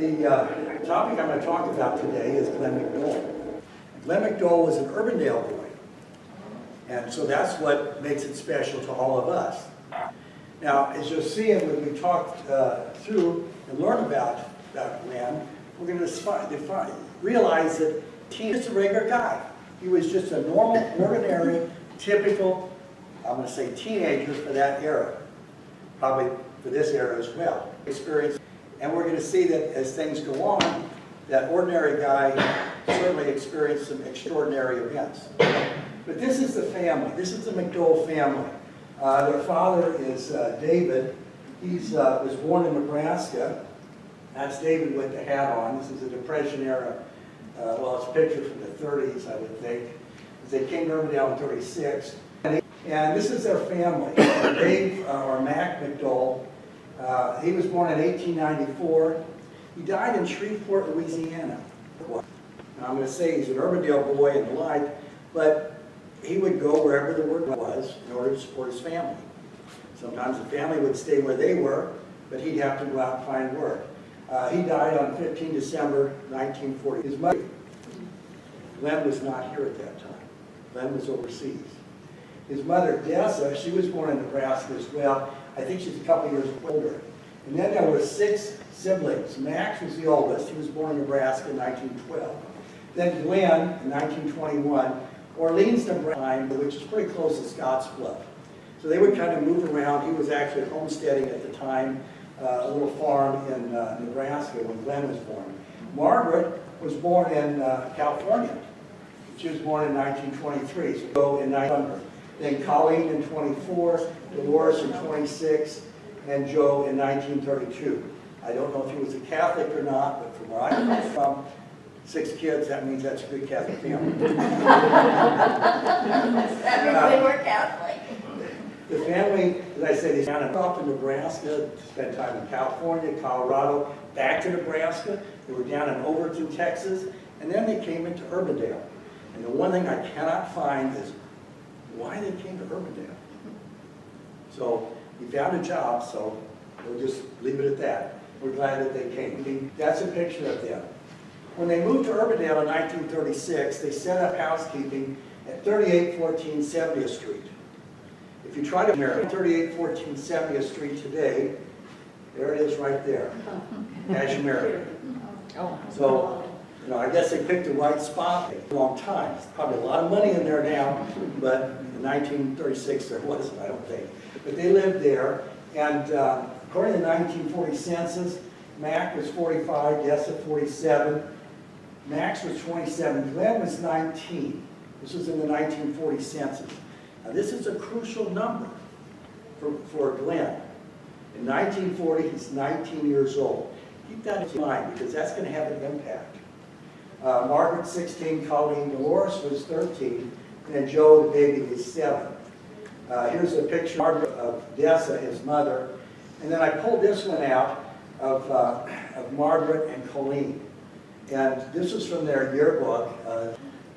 The topic I'm going to talk about today is Glenn McDole. Glenn McDole was an Urbandale boy, and so that's what makes it special to all of us. Now, as you'll see when we talk through and learn about Glenn, we're going to realize that he was just a regular guy. He was just a normal, ordinary, typical, I'm going to say teenager for that era, probably for this era as well. Experience. And we're going to see that as things go on, that ordinary guy certainly experienced some extraordinary events. But this is the family. This is the McDole family. Their father is David. He was born in Nebraska. That's David with the hat on. This is a Depression era. Well, it's a picture from the 30s, I would think. They came to Urbandale in 36. And this is their family. Dave, or Mac McDole, he was born in 1894. He died in Shreveport, Louisiana. Now, I'm going to say he's an Urbandale boy and the like, but he would go wherever the work was in order to support his family. Sometimes the family would stay where they were, but he'd have to go out and find work. He died on 15 December 1940. His mother, Glenn, was not here at that time. Glenn was overseas. His mother, Dessa, she was born in Nebraska as well. I think she's a couple years older. And then there were 6 siblings. Max was the oldest. He was born in Nebraska in 1912. Then Glenn in 1921. Orleans, Nebraska, which is pretty close to Scottsbluff. So they would kind of move around. He was actually homesteading at the time, a little farm in Nebraska when Glenn was born. Margaret was born in California. She was born in 1923, so go in 1900. Then Colleen in 24, Dolores in 26, and Joe in 1932. I don't know if he was a Catholic or not, but from where I come from, 6 kids, that means that's a good Catholic family. That means they were Catholic. The family, as I said, is down and off in Nebraska, spent time in California, Colorado, back to Nebraska. They were down in Overton, Texas, and then they came into Urbandale. And the one thing I cannot find is why they came to Urbandale. So he found a job, so we'll just leave it at that. We're glad that they came. That's a picture of them. When they moved to Urbandale in 1936, they set up housekeeping at 3814 70th Street. If you try to marry 3814 70th Street today, there it is right there, as you marry. So, you know, I guess they picked the right spot a long time. There's probably a lot of money in there now, but in 1936 there wasn't, I don't think. But they lived there, and according to the 1940 census, Mac was 45, Dessa 47, Max was 27, Glenn was 19. This was in the 1940 census. Now this is a crucial number for Glenn. In 1940, he's 19 years old. Keep that in mind because that's going to have an impact. Margaret, 16, Colleen, Dolores was 13, and then Joe, the baby, was 7. Here's a picture of Dessa, his mother, and then I pulled this one out of Margaret and Colleen. And this is from their yearbook,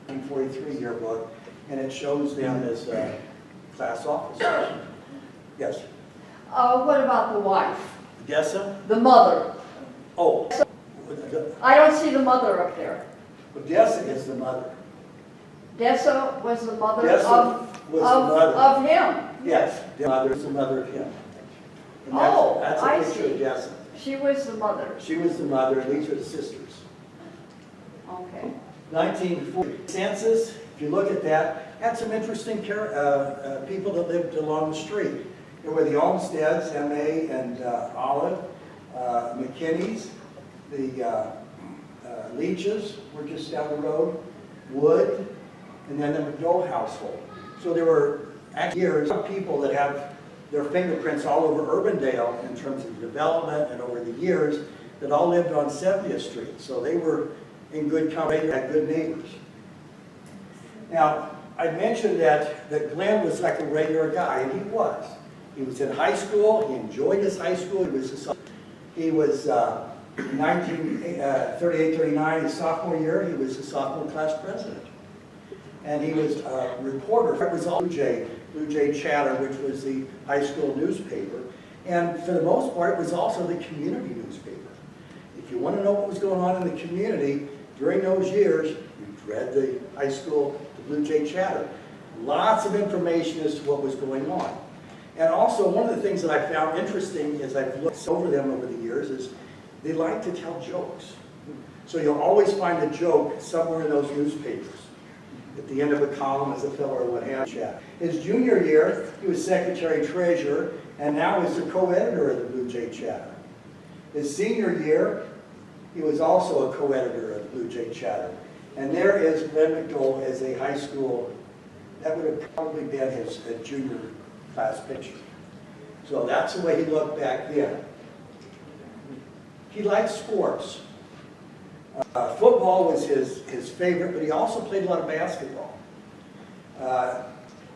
1943 yearbook, and it shows them as class officers. Yes? What about the wife? Dessa? The mother. Oh. I don't see the mother up there. Well, Dessa is the mother. Dessa was the mother of him. Yes, the mother is the mother of him. And that's a picture of Dessa. She was the mother. She was the mother, and these are the sisters. Okay. 1940 census, if you look at that, had some interesting people that lived along the street. There were the Olmsteads, M.A. and Olive, McKinney's, the Leaches were just down the road, Wood, and then the McDole household. So there were actually years of people that have their fingerprints all over Urbandale in terms of development and over the years that all lived on 70th Street. So they were in good company, had good neighbors. Now, I mentioned that Glenn was like a regular guy, and he was. He was in high school, he enjoyed his high school, he was 1938-39, his sophomore year, he was the sophomore class president. And he was a reporter for Blue Jay Chatter, which was the high school newspaper. And for the most part, it was also the community newspaper. If you want to know what was going on in the community during those years, you read the high school, the Blue Jay Chatter. Lots of information as to what was going on. And also, one of the things that I found interesting as I've looked over them over the years is they like to tell jokes. So you'll always find a joke somewhere in those newspapers. At the end of a column as a filler or what have you. His junior year, he was secretary-treasurer, and now he's the co-editor of the Blue Jay Chatter. His senior year, he was also a co-editor of the Blue Jay Chatter. And there is Glenn McDole as a high school, that would have probably been his junior class picture. So that's the way he looked back then. He liked sports. Football was his favorite, but he also played a lot of basketball.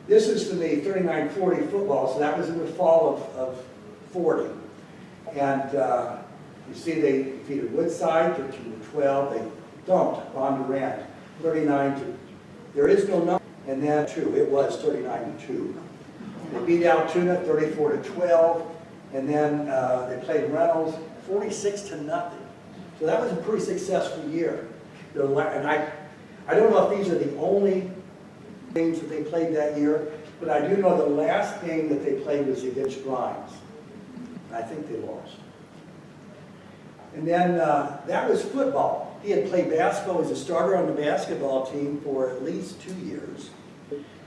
This is from the 39-40 football, so that was in the fall of 40. And you see they defeated Woodside, 13-12. They thumped Von Durant, 39 there is no number. And then it was 39-2. They beat Altoona, 34-12. And then they played Reynolds, 46-0. So that was a pretty successful year. And I don't know if these are the only games that they played that year, but I do know the last game that they played was against Grimes. And I think they lost. And then that was football. He had played basketball as a starter on the basketball team for at least 2 years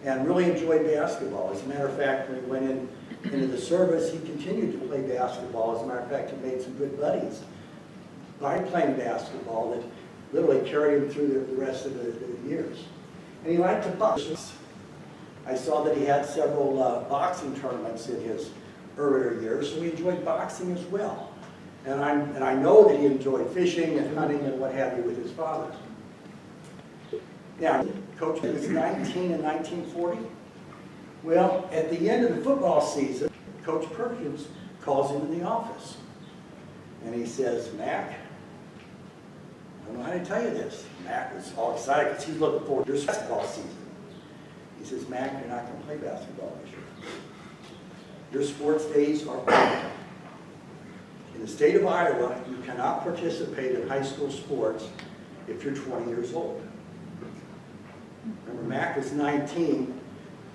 and really enjoyed basketball. As a matter of fact, when he went into the service, he continued to play basketball. As a matter of fact, he made some good buddies by playing basketball that literally carried him through the rest of the years. And he liked to box. I saw that he had several boxing tournaments in his earlier years, so he enjoyed boxing as well. And I know that he enjoyed fishing and hunting and what have you with his father. Now, Coach was 19 in 1940. Well, at the end of the football season, Coach Perkins calls him in the office. And he says, Mac, I don't know how to tell you this. Mac was all excited because he's looking forward to his basketball season. He says, Mac, you're not going to play basketball this year. Your sports days are over. In the state of Iowa, you cannot participate in high school sports if you're 20 years old. Remember, Mac was 19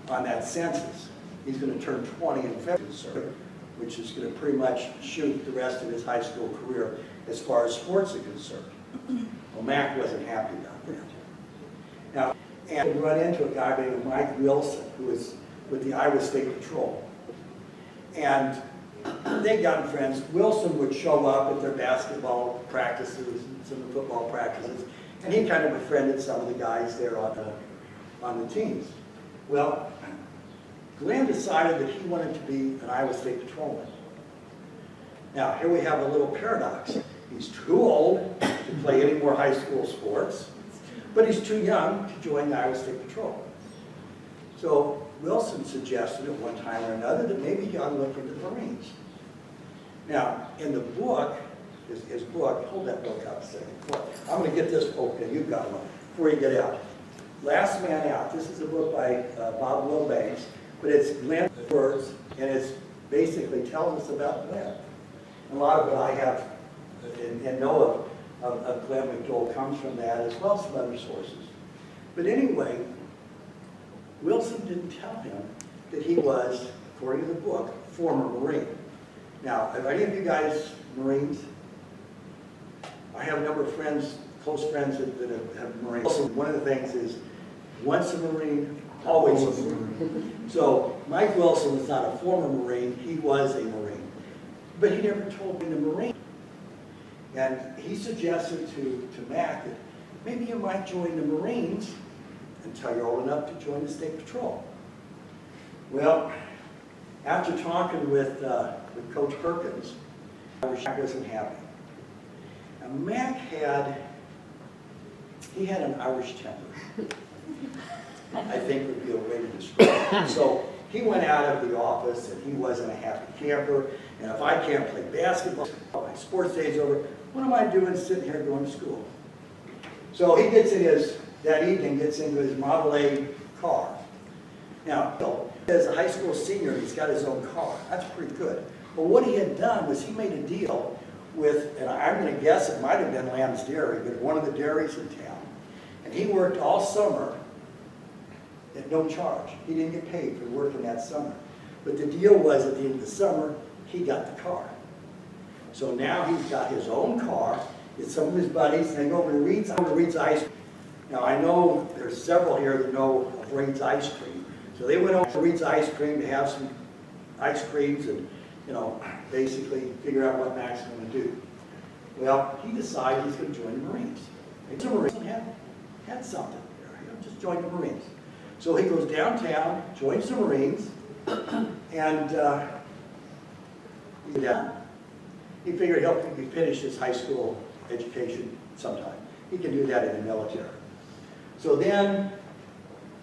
on that census. He's going to turn 20 in February, which is going to pretty much shoot the rest of his high school career as far as sports are concerned. Well, Mac wasn't happy about that. Now, and we run into a guy by the name of Mike Wilson, who was with the Iowa State Patrol. And they got friends. Wilson would show up at their basketball practices and some of the football practices, and he kind of befriended some of the guys there on the teams. Well, Glenn decided that he wanted to be an Iowa State Patrolman. Now, here we have a little paradox. He's too old to play any more high school sports, but he's too young to join the Iowa State Patrol. So Wilson suggested at one time or another that maybe he ought to look into the Marines. Now, in the book, his book, hold that book up a second. I'm going to get this, okay, you've got one, before you get out. Last Man Out. This is a book by Bob Wilbanks, but it's Glenn's words, and it basically tells us about Glenn. A lot of what I have and know of Glenn McDole comes from that, as well as some other sources. But anyway, Wilson didn't tell him that he was, according to the book, a former Marine. Now, are any of you guys Marines? I have a number of friends, close friends that have Marines. One of the things is, once a Marine, always a Marine. So Mike Wilson was not a former Marine, he was a Marine. But he never told me the Marine. And he suggested to Mac that maybe you might join the Marines until you're old enough to join the State Patrol. Well, after talking with Coach Perkins, Mac wasn't happy. Now, Mac had an Irish temper, I think would be a way to describe it. So he went out of the office and he wasn't a happy camper. And if I can't play basketball, my sports day's over, what am I doing sitting here going to school? So he gets in that evening gets into his Model A car. Now, as a high school senior, he's got his own car. That's pretty good. But what he had done was he made a deal with, and I'm going to guess it might have been Lamb's Dairy, but one of the dairies in town. And he worked all summer at no charge. He didn't get paid for working that summer. But the deal was, at the end of the summer, he got the car. So now he's got his own car, with some of his buddies, and they go over to Reed's Ice Cream. Now I know there's several here that know of Reed's Ice Cream. So they went over to Reed's Ice Cream to have some ice creams and, you know, basically figure out what Mac's going to do. Well, he decided he's going to join the Marines. The Marines had something there. You know, just join the Marines. So he goes downtown, joins the Marines, and he figured he'll finish his high school education sometime. He can do that in the military. So then,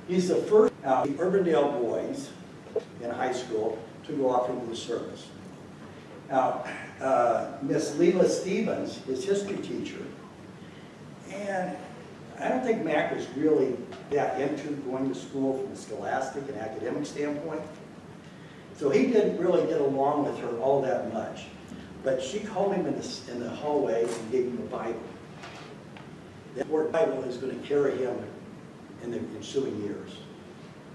he's the first of the Urbandale boys in high school to go off into the service. Now, Miss Leela Stevens, his history teacher, and I don't think Mac was really that into going to school from a scholastic and academic standpoint. So he didn't really get along with her all that much. But she called him in the hallway and gave him a Bible. That word Bible is going to carry him in the ensuing years.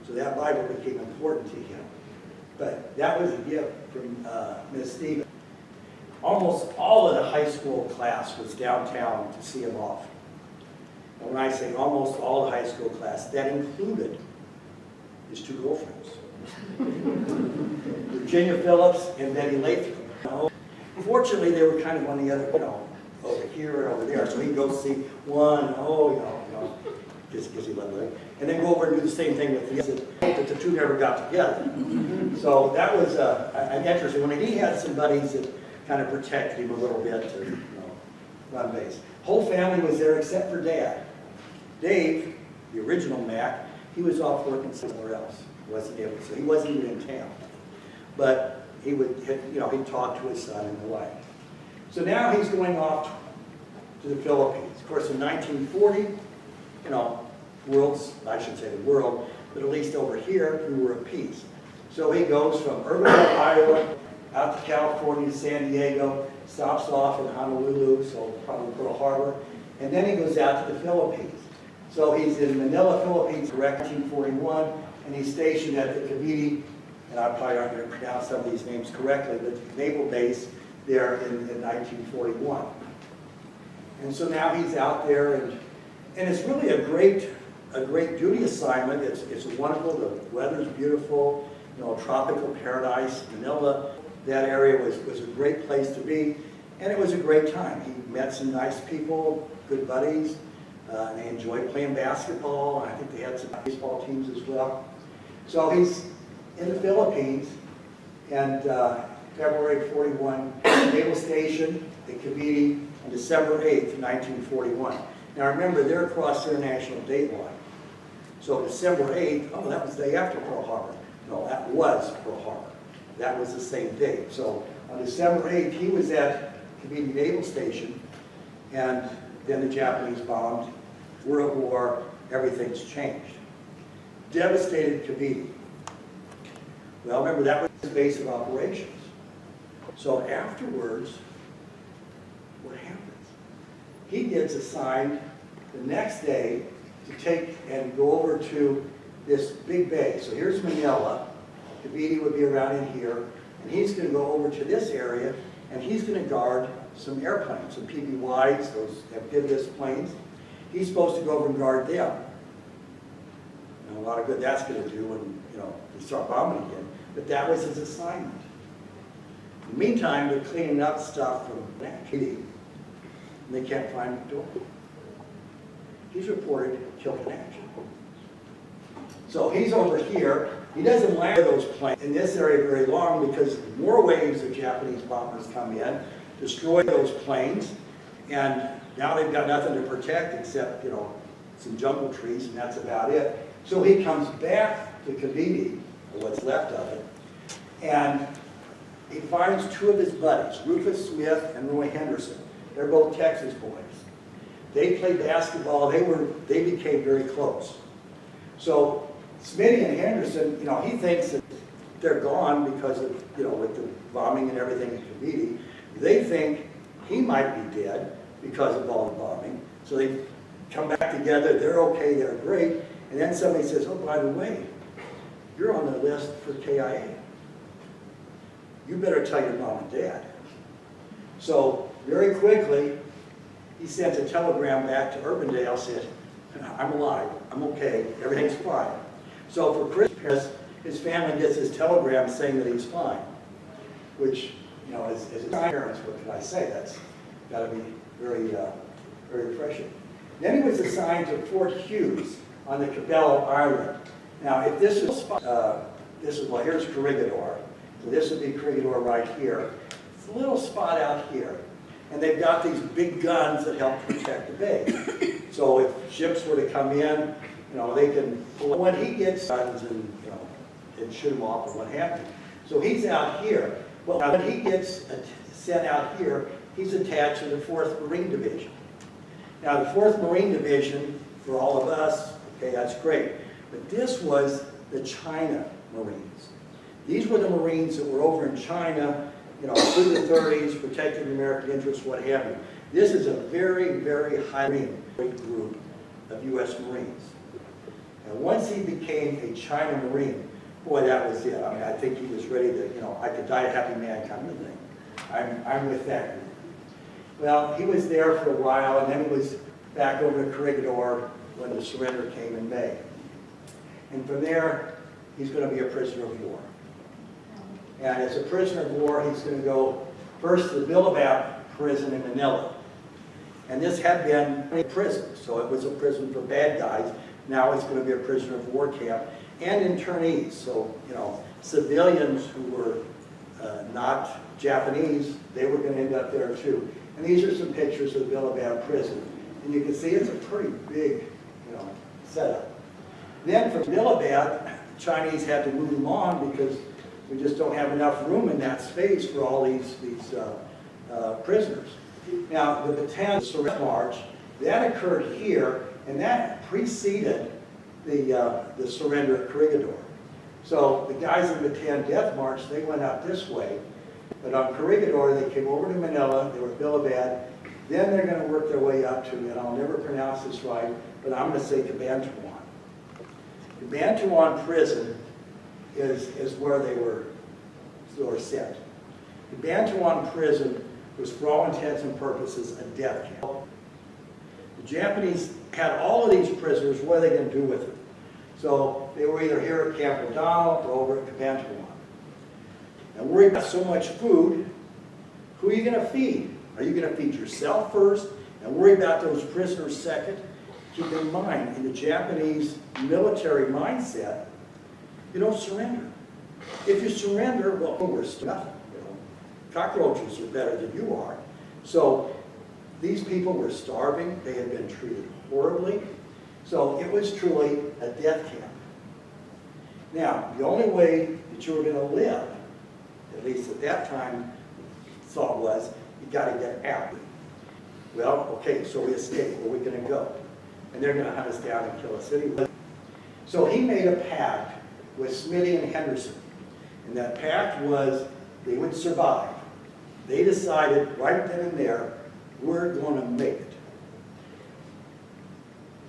So that Bible became important to him. But that was a gift from Miss Stevens. Almost all of the high school class was downtown to see him off. And when I say almost all the high school class, that included his two girlfriends. Virginia Phillips and Betty Latham. Fortunately, they were kind of on the other, you know, over here and over there. So he'd go see one, just because he loved it. And then go over and do the same thing with the others. But the two never got together. So that was an interesting one. And he had some buddies that kind of protected him a little bit to, you know, run base. Whole family was there except for Dad. Dave, the original Mac, he was off working somewhere else. So he wasn't even in town. But he would, you know, he'd talk to his son and the like. So now he's going off to the Philippines. Of course, in 1940, you know, I shouldn't say the world, but at least over here, we were at peace. So he goes from Urbandale, Iowa, out to California, San Diego, stops off in Honolulu, so probably Pearl Harbor, and then he goes out to the Philippines. So he's in Manila, Philippines, correct, 1941, and he's stationed at the Cavite, and I probably aren't going to pronounce some of these names correctly, but the naval base there in 1941. And so now he's out there, and it's really a great duty assignment. It's wonderful. The weather's beautiful. You know, tropical paradise. Manila, that area was a great place to be, and it was a great time. He met some nice people, good buddies. And they enjoyed playing basketball. I think they had some baseball teams as well. So he's in the Philippines, and February 41, Naval Station at Cavite, on December 8th, 1941. Now remember, they're across the international date line. So December 8th, that was the day after Pearl Harbor. No, that was Pearl Harbor. That was the same date. So on December 8th, he was at Cavite Naval Station, and then the Japanese bombed. We're at war, everything's changed. Devastated Cavite. Well, remember, that was his base of operations. So afterwards, what happens? He gets assigned the next day to take and go over to this big bay. So here's Manila. Cavite would be around in here. And he's going to go over to this area, and he's going to guard some airplanes, some PB-Ys, those amphibious planes. He's supposed to go over and guard them. And a lot of good that's going to do when, you know, we start bombing again. But that was his assignment. In the meantime, they're cleaning up stuff from Haiti, and they can't find McDole. He's reported killed in action. So he's over here. He doesn't land those planes in this area very long because more waves of Japanese bombers come in, destroy those planes, and now they've got nothing to protect except, you know, some jungle trees, and that's about it. So he comes back to Cavite, or what's left of it, and he finds two of his buddies, Rufus Smith and Roy Henderson. They're both Texas boys. They played basketball. They became very close. So Smitty and Henderson, you know, he thinks that they're gone because of, you know, with the bombing and everything in Cavite. They think he might be dead because of all the bombing. So they come back together, they're okay, they're great, and then somebody says, oh, by the way, you're on the list for KIA. You better tell your mom and dad. So very quickly, he sent a telegram back to Urbandale, said, I'm alive, I'm okay, everything's fine. So for Christmas, his family gets his telegram saying that he's fine, which, you know, as his parents, what can I say? That's got to be very, very refreshing. Then he was assigned to Fort Hughes on the Cabello Island. Now, if this is, well, here's Corregidor. So this would be Corregidor right here. It's a little spot out here. And they've got these big guns that help protect the bay. So if ships were to come in, you know, they can pull. When he gets guns and, you know, and shoot them off or what have you. So he's out here. Well, when he gets sent out here, he's attached to the 4th Marine Division. Now, the 4th Marine Division, for all of us, okay, that's great. But this was the China Marines. These were the Marines that were over in China, you know, through the 30s, protecting American interests, what have you. This is a very, very highly group of U.S. Marines. And once he became a China Marine, boy, that was it. I mean, I think he was ready to, you know, I could die a happy man kind of thing. I'm with that group. Well, he was there for a while, and then he was back over to Corregidor when the surrender came in May. And from there, he's going to be a prisoner of war. And as a prisoner of war, he's going to go first to the Bilbao prison in Manila. And this had been a prison, so it was a prison for bad guys. Now it's going to be a prisoner of war camp. And internees, so, you know, civilians who were not Japanese, they were going to end up there too. And these are some pictures of the Bilbao prison. And you can see it's a pretty big, you know, setup. Then from Bilbao, Chinese had to move them on because we just don't have enough room in that space for all these prisoners. Now, the Bataan Surrender March, that occurred here, and that preceded the surrender at Corregidor. So the guys in the Bataan Death March, they went out this way, but on Corregidor, they came over to Manila, they were Bilbao, then they're going to work their way up to, and I'll never pronounce this right, but I'm going to say Cabanatuan. Cabanatuan prison is where they were sent. Cabanatuan prison was, for all intents and purposes, a death camp. The Japanese had all of these prisoners. What are they going to do with them? So they were either here at Camp O'Donnell or over at Cabanatuan. Now, worried about so much food, who are you going to feed? Are you going to feed yourself first and worry about those prisoners second? Keep in mind, in the Japanese military mindset, you don't surrender. If you surrender, well, we're nothing. You know, cockroaches are better than you are. So these people were starving. They had been treated horribly. So it was truly a death camp. Now, the only way that you were going to live, at least at that time, thought was, you got to get out. Well, okay, so we escape. Where are we going to go? And they're going to hunt us down and kill us anyway. So he made a pact with Smitty and Henderson. And that pact was they would survive. They decided right then and there, we're going to make it.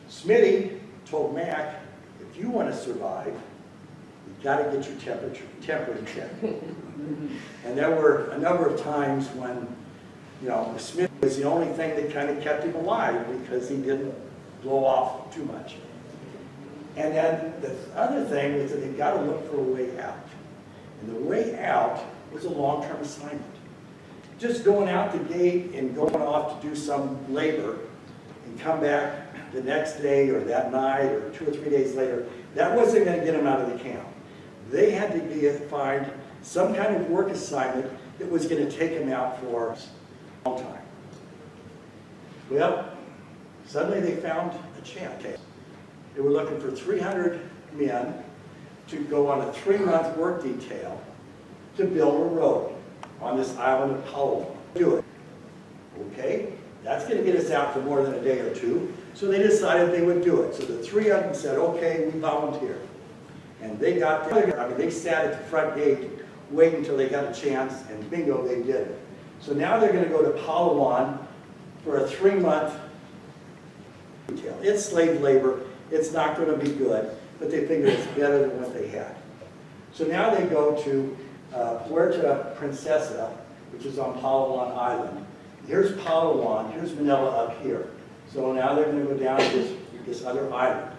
Smitty told Mac, if you want to survive, you've got to get your temper in check. And there were a number of times when, you know, Smitty was the only thing that kind of kept him alive because he didn't blow off too much. And then the other thing was that they got to look for a way out. And the way out was a long-term assignment. Just going out the gate and going off to do some labor and come back the next day or that night or 2 or 3 days later, that wasn't going to get them out of the camp. They had to find some kind of work assignment that was going to take them out for a long time. Well, suddenly they found a chance. They were looking for 300 men to go on a 3-month work detail to build a road on this island of Palawan. Do it. Okay? That's going to get us out for more than a day or two. So they decided they would do it. So the 3 of them said, okay, we volunteer. And they got there. I mean, they sat at the front gate waiting until they got a chance, and bingo, they did it. So now they're going to go to Palawan for a 3-month detail. It's slave labor. It's not going to be good, but they figure it's better than what they had. So now they go to Puerto Princesa, which is on Palawan Island. Here's Palawan, here's Manila up here. So now they're going to go down to this other island.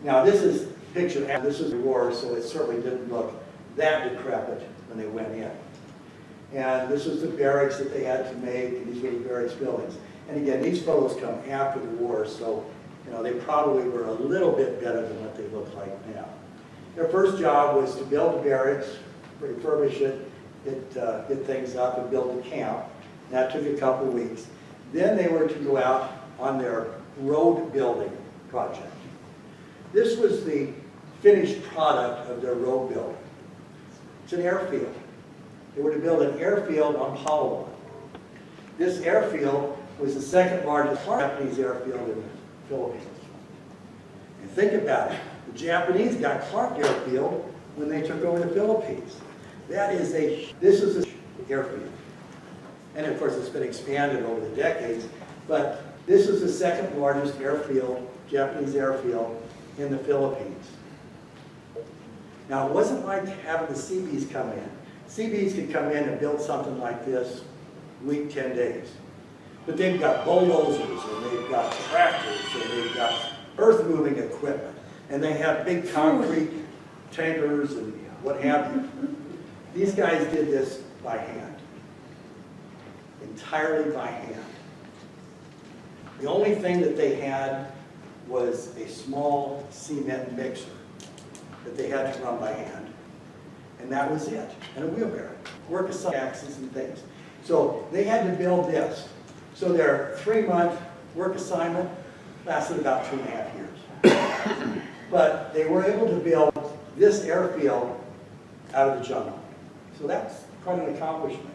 Now this is picture, this is the war, so it certainly didn't look that decrepit when they went in. And this is the barracks that they had to make, and these were the barracks buildings. And again, these photos come after the war, so they probably were a little bit better than what they look like now. Their first job was to build the barracks, refurbish it, get things up, and build a camp. That took a couple weeks. Then they were to go out on their road building project. This was the finished product of their road building. It's an airfield. They were to build an airfield on Palawan. This airfield was the second largest Japanese airfield in the Philippines. And think about it. The Japanese got Clark Airfield when they took over the Philippines. This is an airfield. And of course it's been expanded over the decades, but this is the second largest airfield, Japanese airfield, in the Philippines. Now it wasn't like having the Seabees come in. Seabees could come in and build something like this week, 10 days. But they've got bulldozers, and they've got tractors, and they've got earth-moving equipment, and they have big concrete tankers and what have you. These guys did this by hand, entirely by hand. The only thing that they had was a small cement mixer that they had to run by hand. And that was it, and a wheelbarrow, work axes and things. So they had to build this. So their 3-month work assignment lasted about 2.5 years. But they were able to build this airfield out of the jungle. So that's quite an accomplishment.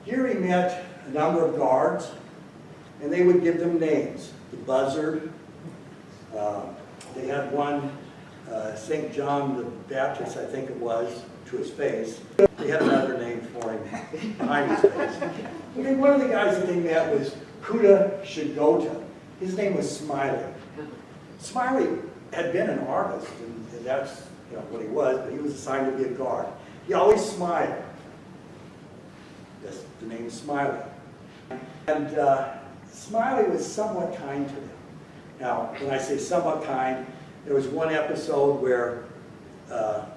Here he met a number of guards, and they would give them names. The Buzzard. They had one, St. John the Baptist, I think it was, to his face. They had another name for him behind his face. And one of the guys that they met was Kuda Shigota. His name was Smiley. Smiley had been an artist, and that's what he was, but he was assigned to be a guard. He always smiled. That's the name Smiley. And Smiley was somewhat kind to them. Now, when I say somewhat kind, there was one episode where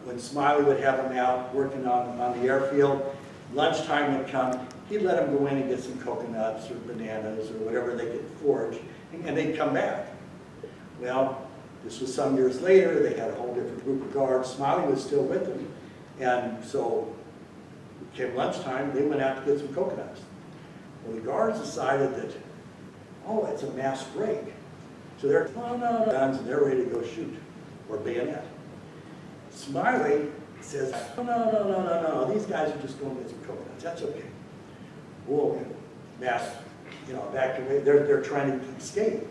when Smiley would have them out working on the airfield, lunchtime would come, he'd let them go in and get some coconuts or bananas or whatever they could forage, and they'd come back. Well, this was some years later, they had a whole different group of guards. Smiley was still with them, and so it came lunchtime, they went out to get some coconuts. Well, the guards decided that, oh, it's a mass break. So they're, oh, no, guns, and they're ready to go shoot, or bayonet. Smiley says, oh, no, these guys are just going to get some coconuts, that's okay. Whoa, mass, evacuate, they're trying to escape.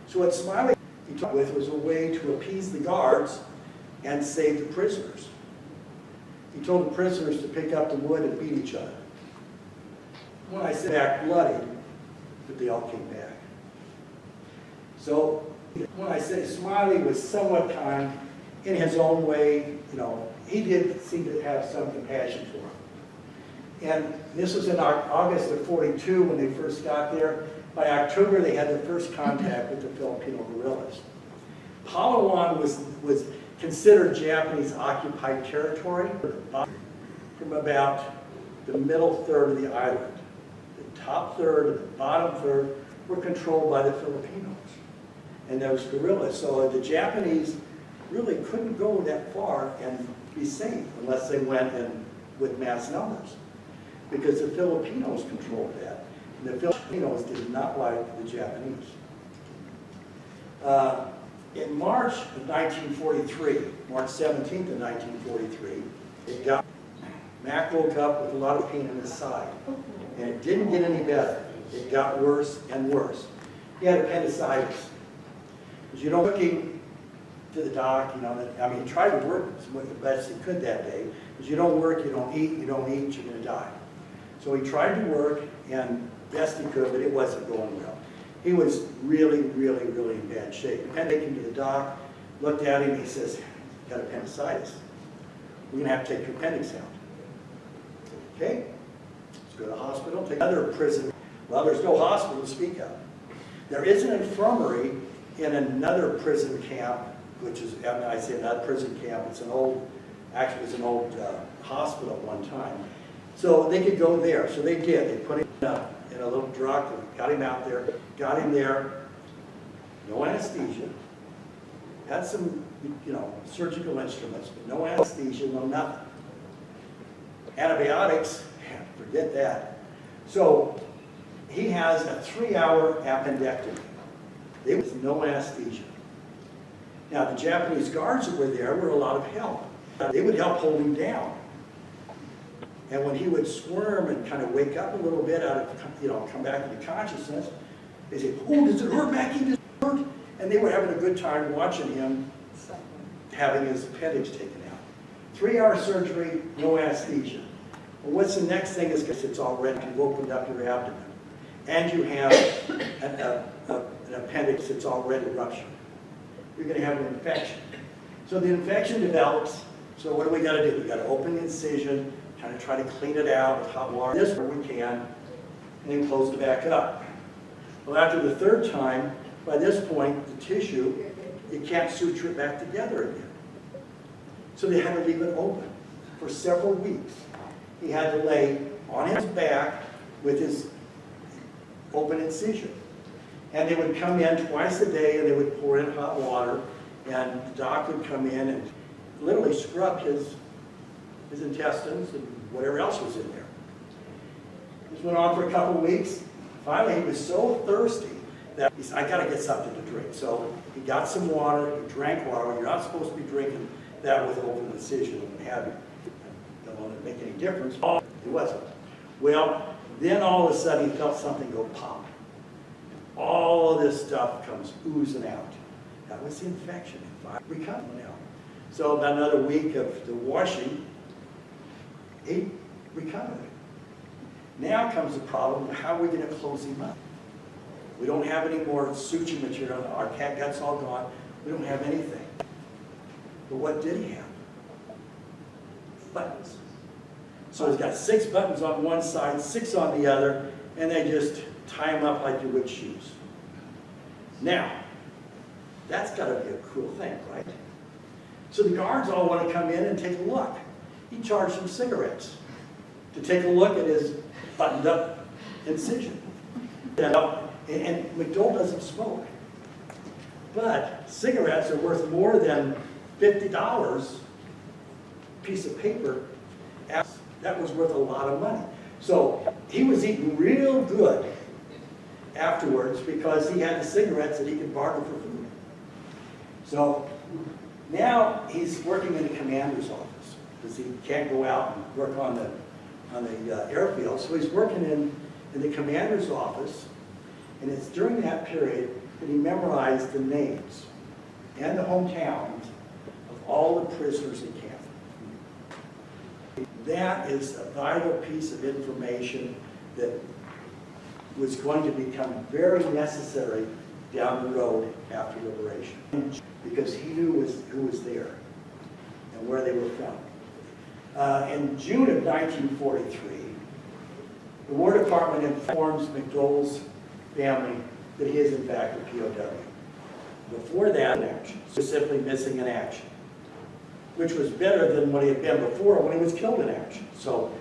So what Smiley he talked with was a way to appease the guards and save the prisoners. He told the prisoners to pick up the wood and beat each other. When I said back bloody, but they all came back. So when I say Smiley was somewhat kind in his own way, he did seem to have some compassion for him. And this was in August of '42 when they first got there. By October, they had their first contact with the Filipino guerrillas. Palawan was considered Japanese occupied territory from about the middle third of the island. The top third and the bottom third were controlled by the Filipinos and those guerrillas. So the Japanese really couldn't go that far and be safe unless they went in with mass numbers, because the Filipinos controlled that. And the Filipinos did not like the Japanese. In March of 1943, March 17th of 1943, Mac woke up with a lot of pain in his side. And it didn't get any better. It got worse and worse. He had appendicitis. As looking to the doc, he tried to work the best he could that day. Because you don't work, you don't eat, you're going to die. So he tried to work and best he could, but it wasn't going well. He was really, really, really in bad shape. And they came to the doc, looked at him, he says, "You got appendicitis. We're gonna have to take your appendix out." Okay, let's go to the hospital, take another prison. Well, there's no hospital to speak of. There is an infirmary in another prison camp, which is, I say another prison camp, it's an old, actually it's an old hospital at one time. So they could go there, so they did. They put him in a little truck, and got him out there, got him there, no anesthesia. Had some, surgical instruments, but no anesthesia, no nothing. Antibiotics, forget that. So he has a 3-hour appendectomy. There was no anesthesia. Now the Japanese guards that were there were a lot of help. They would help hold him down. And when he would squirm and kind of wake up a little bit out of, come back into consciousness, they say, "Oh, does it hurt, Mackie? Does it hurt?" And they were having a good time watching him having his appendix taken out. 3-hour surgery, no anesthesia. Well, what's the next thing is because it's already opened up your abdomen. And you have an appendix that's already ruptured. You're going to have an infection. So the infection develops. So what do we got to do? We got to open the incision, kind of try to clean it out with hot water, this where we can, and then close it back up. Well, after the third time, by this point, the tissue, you can't suture it back together again. So they had to leave it open for several weeks. He had to lay on his back with his open incision. And they would come in twice a day and they would pour in hot water, and the doc would come in and literally scrub his intestines and whatever else was in there. This went on for a couple of weeks. Finally, he was so thirsty that he said, "I got to get something to drink." So he got some water, he drank water. You're not supposed to be drinking that with open incision and what have you. It won't make any difference. It wasn't. Well, then all of a sudden he felt something go pop. All of this stuff comes oozing out. That was the infection. Recovered now. So about another week of the washing, he recovered. Now comes the problem, how are we going to close him up? We don't have any more suture material. Our cat gut's all gone. We don't have anything. But what did he have? Buttons. So he's got 6 buttons on one side, 6 on the other, and they just tie him up like you would shoes. Now, that's got to be a cool thing, right? So the guards all want to come in and take a look. He charged them cigarettes to take a look at his buttoned up incision. And McDole doesn't smoke. But cigarettes are worth more than $50 piece of paper. That was worth a lot of money. So he was eating real good afterwards because he had the cigarettes that he could barter for food. So now he's working in the commander's office because he can't go out and work on the airfield. So he's working in the commander's office, and it's during that period that he memorized the names and the hometowns of all the prisoners in camp. That is a vital piece of information that was going to become very necessary down the road after liberation, because he knew who was there and where they were from. In June of 1943, the War Department informs McDole's family that he is in fact a POW. Before that, action, he was simply missing in action, which was better than what he had been before when he was killed in action. So,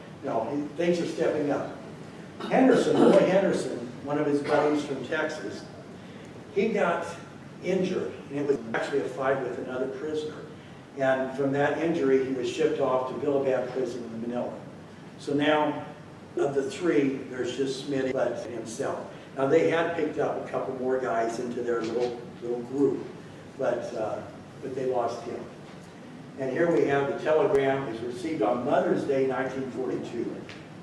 things are stepping up. Henderson, Roy Henderson, one of his buddies from Texas, he got injured, and it was actually a fight with another prisoner. And from that injury, he was shipped off to Billabad Prison in Manila. So now, of the 3, there's just Smitty and himself. Now, they had picked up a couple more guys into their little group, but they lost him. And here we have the telegram. It was received on Mother's Day, 1942.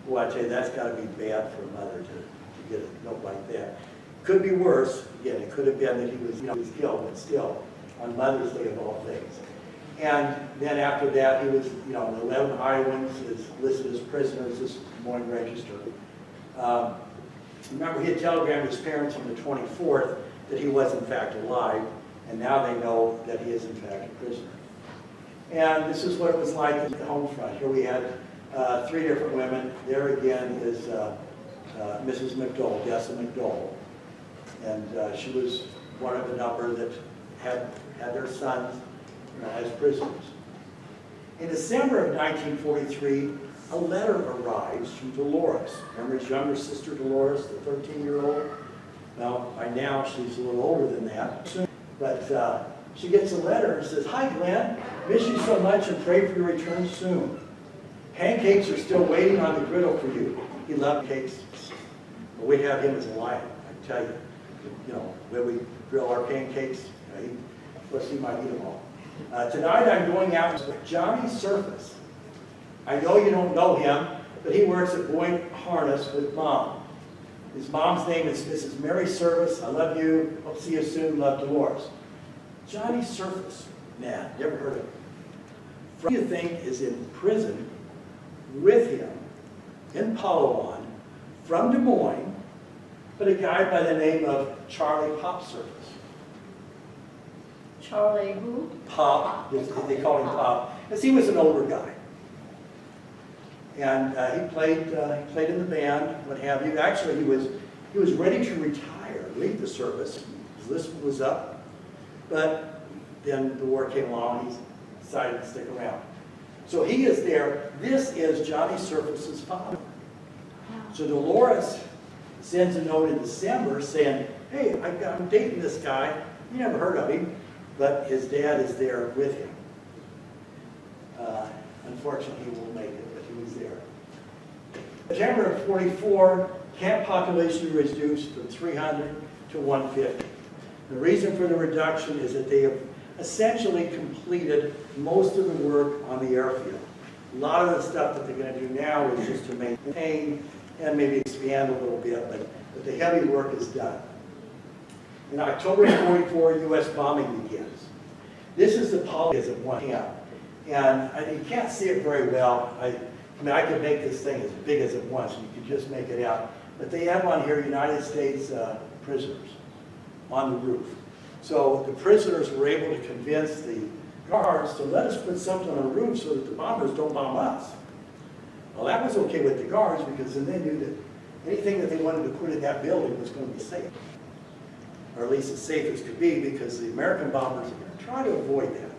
Boy, I tell you, that's got to be bad for a mother to get a note like that. Could be worse. Again, it could have been that he was killed, but still, on Mother's Day of all things. And then after that, he was, the 11 Iowans is listed as prisoners. This Des Moines Register. Remember, he had telegrammed his parents on the 24th that he was in fact alive, and now they know that he is in fact a prisoner. And this is what it was like at the home front. Here we had 3 different women. There again is Mrs. McDole, Dessa McDole. And she was one of the number that had their sons as prisoners. In December of 1943, a letter arrives from Dolores. Remember his younger sister Dolores, the 13-year-old? Well, by now she's a little older than that. But she gets a letter and says, "Hi Glenn, miss you so much and pray for your return soon. Pancakes are still waiting on the griddle for you." He loved cakes. But we have him as a lion, I tell you. You know, when we grill our pancakes, of course he might eat them all. Tonight I'm going out with Johnny Surface. I know you don't know him, but he works at Boyd Harness with Mom. His mom's name is Mrs. Mary Service. I love you. Hope to see you soon. Love, Dolores. Johnny Surface. Man, never heard of him. Who do you think is in prison with him in Palawan from Des Moines, but a guy by the name of Charlie Pop Surface? Charlie who? Pop, they call him Pop, because he was an older guy. And he played in the band, what have you. Actually, he was ready to retire, leave the service. His list was up, but then the war came along. He decided to stick around. So he is there. This is Johnny Surface's father. So Dolores sends a note in December saying, "Hey, I'm dating this guy. You never heard of him, but his dad is there with him." Unfortunately, he won't make it, but he was there. September of 44, camp population reduced from 300 to 150. The reason for the reduction is that they have essentially completed most of the work on the airfield. A lot of the stuff that they're going to do now is just to maintain and maybe expand a little bit, but the heavy work is done. In October of 44, U.S. bombing begins. This is the policy of one camp. And you can't see it very well. I mean, I could make this thing as big as it wants, and you could just make it out. But they have on here United States prisoners on the roof. So the prisoners were able to convince the guards to let us put something on the roof so that the bombers don't bomb us. Well, that was okay with the guards because then they knew that anything that they wanted to put in that building was going to be safe. Or at least as safe as could be, because the American bombers are going to try to avoid that.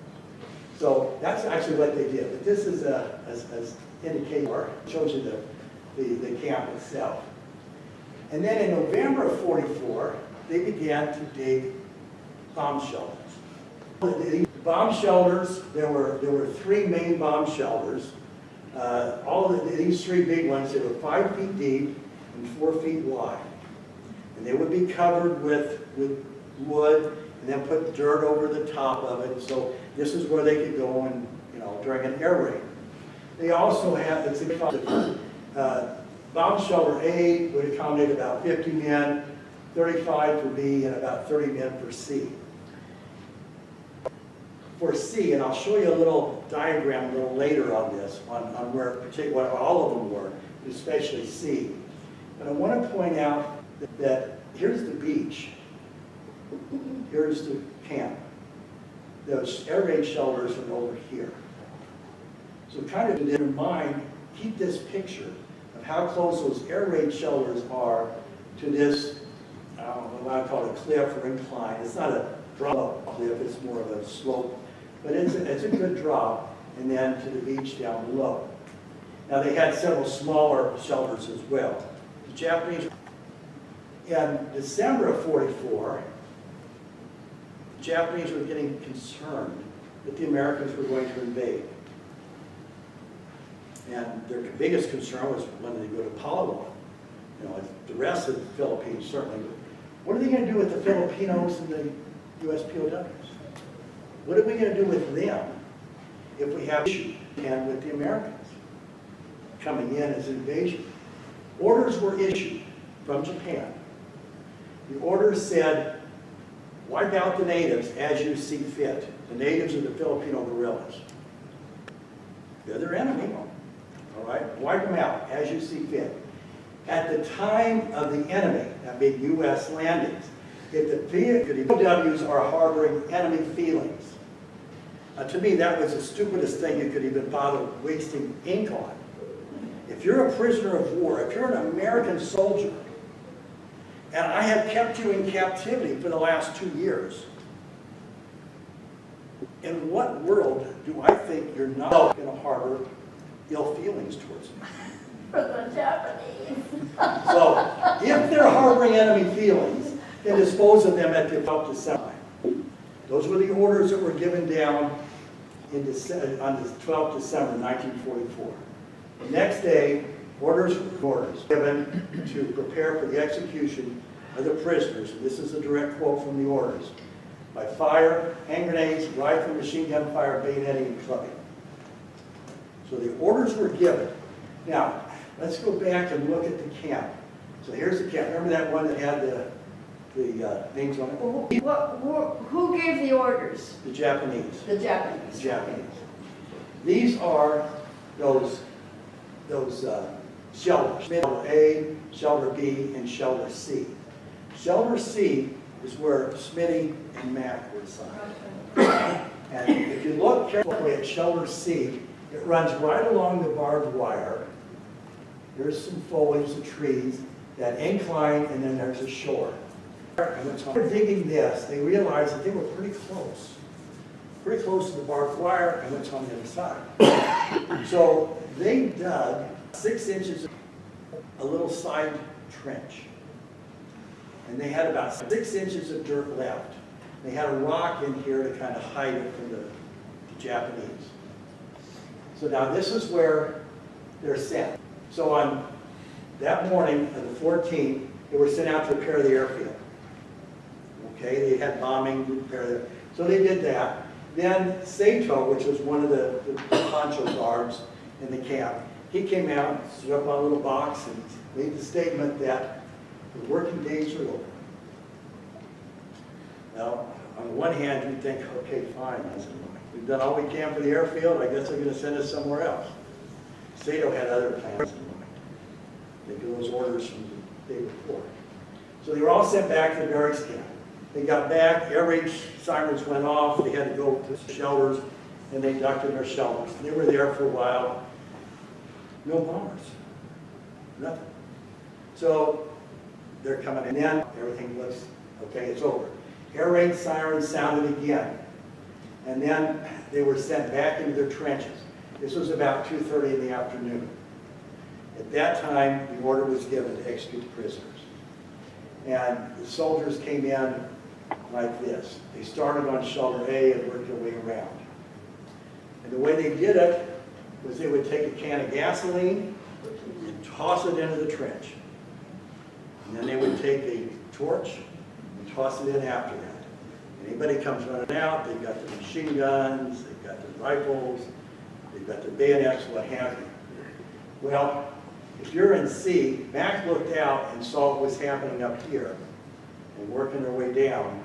So that's actually what they did. But this is as indicator, shows you the camp itself. And then in November of 44, they began to dig bomb shelters. The bomb shelters, there were 3 main bomb shelters. All of these 3 big ones, they were 5 feet deep and 4 feet wide. And they would be covered with wood and then put dirt over the top of it. So this is where they could go and, during an air raid. They also had, bomb shelter A would accommodate about 50 men, 35 for B, and about 30 men for C. For C, and I'll show you a little diagram a little later on this, on where particular, all of them were, especially C. But I want to point out that here's the beach. Here's the camp. Those air raid shelters are over here. So kind of in your mind, keep this picture of how close those air raid shelters are to this, I don't know what I call it, a cliff or incline. It's not a drop cliff, it's more of a slope. But it's a good drop, and then to the beach down below. Now they had several smaller shelters as well. The Japanese, in December of 44, the Japanese were getting concerned that the Americans were going to invade. And their biggest concern was when they go to Palawan. The rest of the Philippines certainly. But what are they going to do with the Filipinos and the U.S. POWs? What are we going to do with them if we have issue and with the Americans coming in as an invasion? Orders were issued from Japan. The orders said, wipe out the natives as you see fit. The natives are the Filipino guerrillas. They're their enemy. all right? Wipe them out as you see fit. At the time of the enemy, that being U.S. landings, if the POWs are harboring enemy feelings, to me that was the stupidest thing you could even bother wasting ink on. If you're a prisoner of war, if you're an American soldier, and I have kept you in captivity for the last 2 years, in what world do I think you're not going to harbor ill feelings towards me? For the Japanese. So, if they're harboring enemy feelings, then dispose of them at the 12th December. Those were the orders that were given down on the 12th December 1944. The next day, orders given to prepare for the execution of the prisoners. This is a direct quote from the orders. By fire, hand grenades, rifle, machine gun fire, bayoneting, and clubbing. So the orders were given. Now, let's go back and look at the camp. So here's the camp. Remember that one that had the names on it? Who gave the orders? The Japanese. The Japanese. The Japanese. These are those shelters. Shelter A, Shelter B, and Shelter C. Shelter C is where Smitty and Mac were assigned. And if you look carefully at Shelter C, it runs right along the barbed wire. There's some foliage, the trees, that incline, and then there's a shore. And when they're digging this, they realized that they were pretty close to the barbed wire and what's on the other side. So they dug 6 inches of a little side trench. And they had about 6 inches of dirt left. They had a rock in here to kind of hide it from the Japanese. So now this is where they're sent. So on that morning of the 14th, they were sent out to repair the airfield. Okay, they had bombing to repair there. So they did that. Then Sato, which was one of the poncho guards in the camp, he came out, stood up on a little box, and made the statement that the working days are over. Now, on the one hand, you'd think, okay, fine. I said, we've done all we can for the airfield. I guess they're going to send us somewhere else. Sato had other plans in mind. Think of those orders from the day before. So they were all sent back to the barracks camp. They got back, air raid sirens went off, they had to go to the shelters, and they ducked in their shelters. They were there for a while. No bombers. Nothing. So they're coming in, everything looks, okay, it's over. Air raid sirens sounded again. And then they were sent back into their trenches. This was about 2:30 in the afternoon. At that time, the order was given to execute the prisoners. And the soldiers came in like this. They started on shelter A and worked their way around. And the way they did it was they would take a can of gasoline and toss it into the trench. And then they would take a torch and toss it in after that. Anybody comes running out, they've got the machine guns, they've got the rifles, they've got the bayonets, what have you. Well, if you're in C, Mac looked out and saw what was happening up here and working their way down.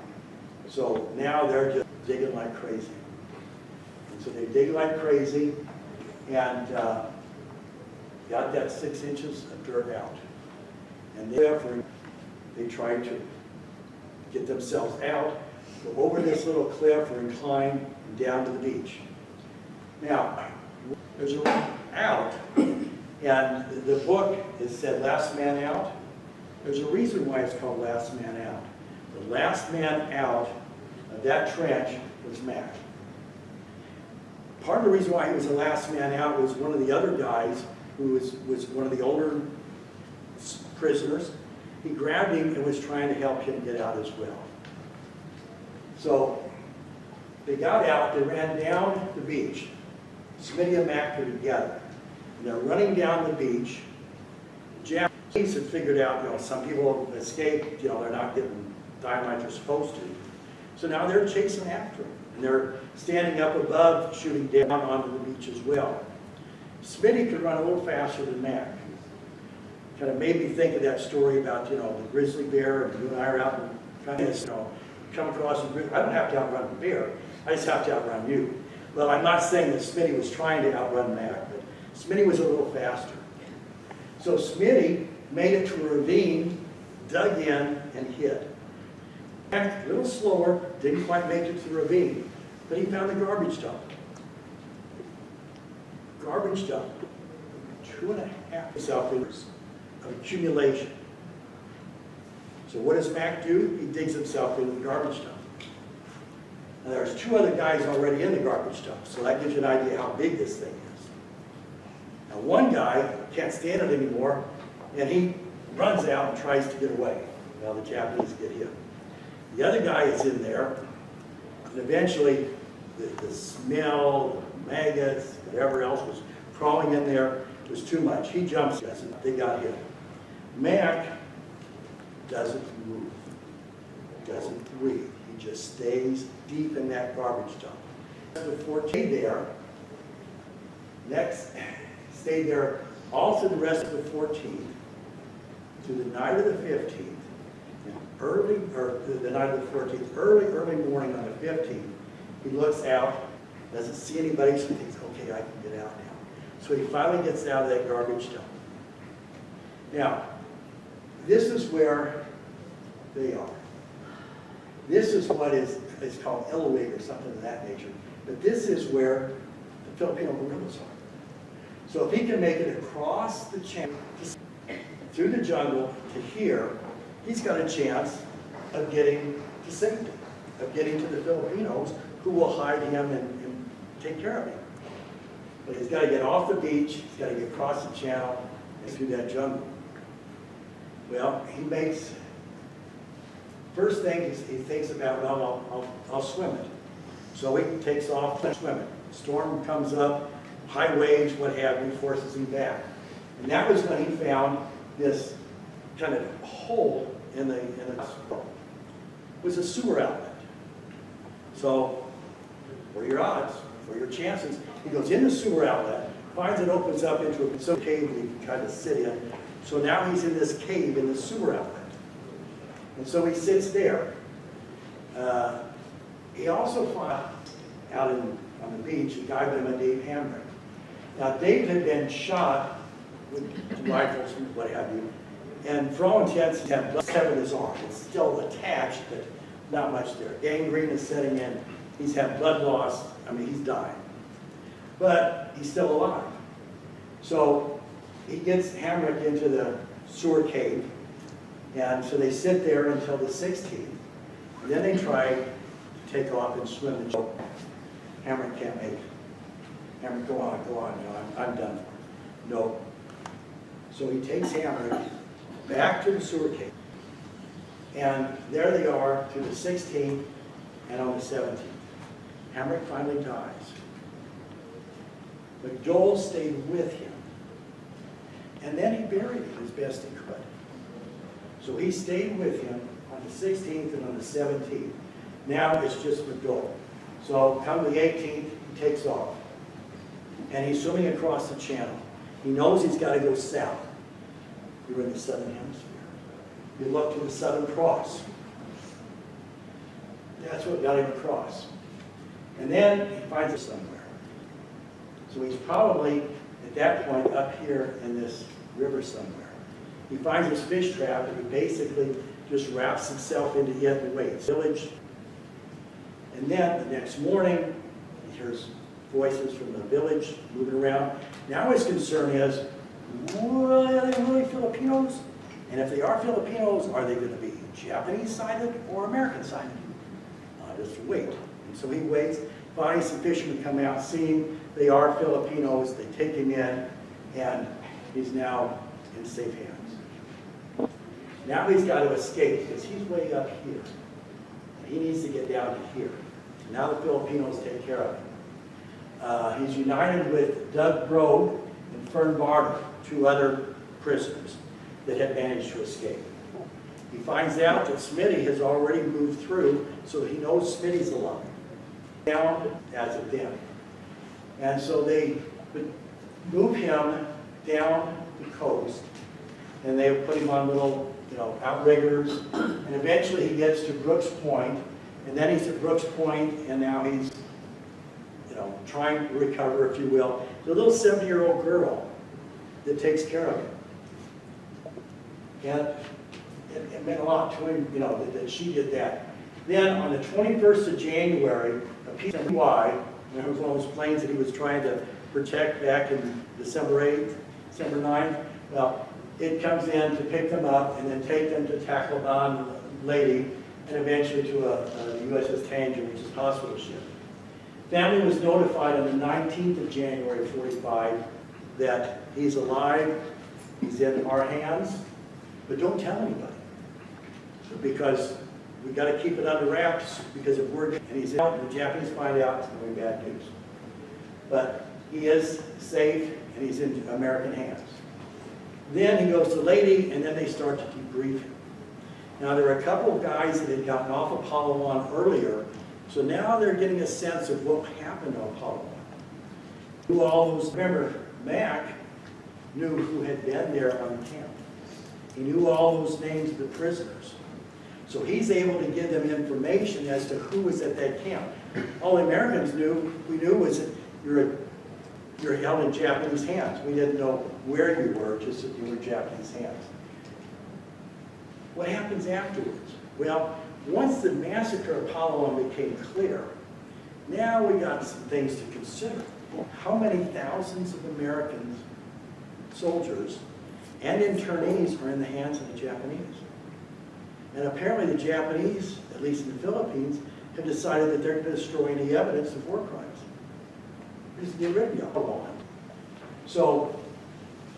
So now they're just digging like crazy. And so they dig like crazy and got that 6 inches of dirt out. And therefore, they tried to get themselves out, go over this little cliff or incline and down to the beach. Now, there's a way out. And the book is said Last Man Out. There's a reason why it's called Last Man Out. The last man out of that trench was Mac. Part of the reason why he was the last man out was one of the other guys who was one of the older prisoners. He grabbed him and was trying to help him get out as well. So they got out, they ran down the beach. Smitty and Mac were together. And they're running down the beach. The Japanese had figured out, some people have escaped, they're not getting dynamite they're supposed to. So now they're chasing after them. And they're standing up above, shooting down onto the beach as well. Smitty could run a little faster than Mac. Kind of made me think of that story about, the grizzly bear, and you and I are out and kind of, come across a grizzly. I don't have to outrun the bear. I just have to outrun you. Well, I'm not saying that Smitty was trying to outrun Mac, but Smitty was a little faster. So Smitty made it to a ravine, dug in, and hid. A little slower, didn't quite make it to the ravine, but he found a garbage dump. Garbage dump. 2.5 self-years of accumulation. So what does Mac do? He digs himself into the garbage dump. Now there's 2 other guys already in the garbage dump, so that gives you an idea how big this thing is. Now one guy can't stand it anymore, and he runs out and tries to get away. Now the Japanese get him. The other guy is in there, and eventually the smell, the maggots, whatever else was crawling in there was too much. He jumps, they got him. Mac doesn't move, doesn't breathe. He just stays deep in that garbage dump. The 14 there, next, stayed there all through the rest of the 14th, to the night of the 15th, the night of the 14th, early morning on the 15th, he looks out, doesn't see anybody, so he thinks, okay, I can get out now. So he finally gets out of that garbage dump. Now, this is where they are. This is what is called Inuit or something of that nature. But this is where the Filipino gorillas are. So if he can make it across the channel, through the jungle to here, he's got a chance of getting to safety, of getting to the Filipinos who will hide him and take care of him. But he's got to get off the beach, he's got to get across the channel and through that jungle. Well, he makes, first thing he thinks about, well, I'll swim it. So he takes off to swim it. Storm comes up, high waves, what have you, forces him back. And that was when he found this kind of hole in the it was a sewer outlet. So, what are your odds? What are your chances? He goes in the sewer outlet, finds it opens up into a cave he can kind of sit in. So now he's in this cave in the sewer outlet. And so he sits there. He also found out on the beach a guy by the name of Dave Hamrick. Now Dave had been shot with rifles and what have you, and for all intents he had blood severed his arm. It's still attached, but not much there. Gangrene is setting in. He's had blood loss. I mean, he's dying. But he's still alive. So he gets Hamrick into the sewer cave, and so they sit there until the 16th. And then they try to take off and swim the jungle. Hamrick can't make it. Hamrick, go on, you know, I'm done for. No. So he takes Hamrick back to the sewer cave. And there they are to the 16th and on the 17th. Hamrick finally dies. McDole stayed with him. And then he buried him as best he could. So he stayed with him on the 16th and on the 17th. Now it's just McDole. So come the 18th, he takes off. And he's swimming across the channel. He knows he's got to go south. You're in the southern hemisphere. You look to the Southern Cross. That's what got him across. And then he finds it somewhere. So he's probably, at that point, up here in this river somewhere. He finds his fish trap, and he basically just wraps himself into it and waits. Village. And then the next morning, he hears voices from the village moving around. Now his concern is, well, are they really Filipinos? And if they are Filipinos, are they going to be Japanese-sided or American-sided? Just wait. And so he waits. Finally, some fishermen come out, see him. They are Filipinos. They take him in, and he's now in safe hands. Now he's got to escape because he's way up here. And he needs to get down to here. Now the Filipinos take care of him. He's united with Doug Brogue and Fern Barter, 2 other prisoners that had managed to escape. He finds out that Smitty has already moved through, so he knows Smitty's alive. Down as of then. And so they would move him down the coast, and they would put him on little, outriggers, and eventually he gets to Brooks Point, and then he's at Brooks Point, and now he's, trying to recover, if you will. The little 7-year-old girl that takes care of him. And it meant a lot to him, that she did that. Then on the 21st of January, a piece of WWII, there was one of those planes that he was trying to protect back in December 8th, December 9th. Well, it comes in to pick them up and then take them to Tacloban Lady and eventually to a USS Tanger, which is a hospital ship. Family was notified on the 19th of January 45 that he's alive, he's in our hands, but don't tell anybody. Because we got to keep it under wraps, because if we're, and he's out, and the Japanese find out, it's going to be bad news. But he is safe, and he's in American hands. Then he goes to Lady, and then they start to debrief him. Now, there are a couple of guys that had gotten off of Palawan earlier, so now they're getting a sense of what happened on Palawan. Who all those, remember, Mac knew who had been there on the camp. He knew all those names of the prisoners. So he's able to give them information as to who was at that camp. All the Americans we knew was that you're held in Japanese hands. We didn't know where you were, just that you were in Japanese hands. What happens afterwards? Well, once the massacre of Palawan became clear, now we got some things to consider. How many thousands of American soldiers and internees are in the hands of the Japanese? And apparently the Japanese, at least in the Philippines, have decided that they're going to destroy any evidence of war crimes. Just get rid of Palawan. So,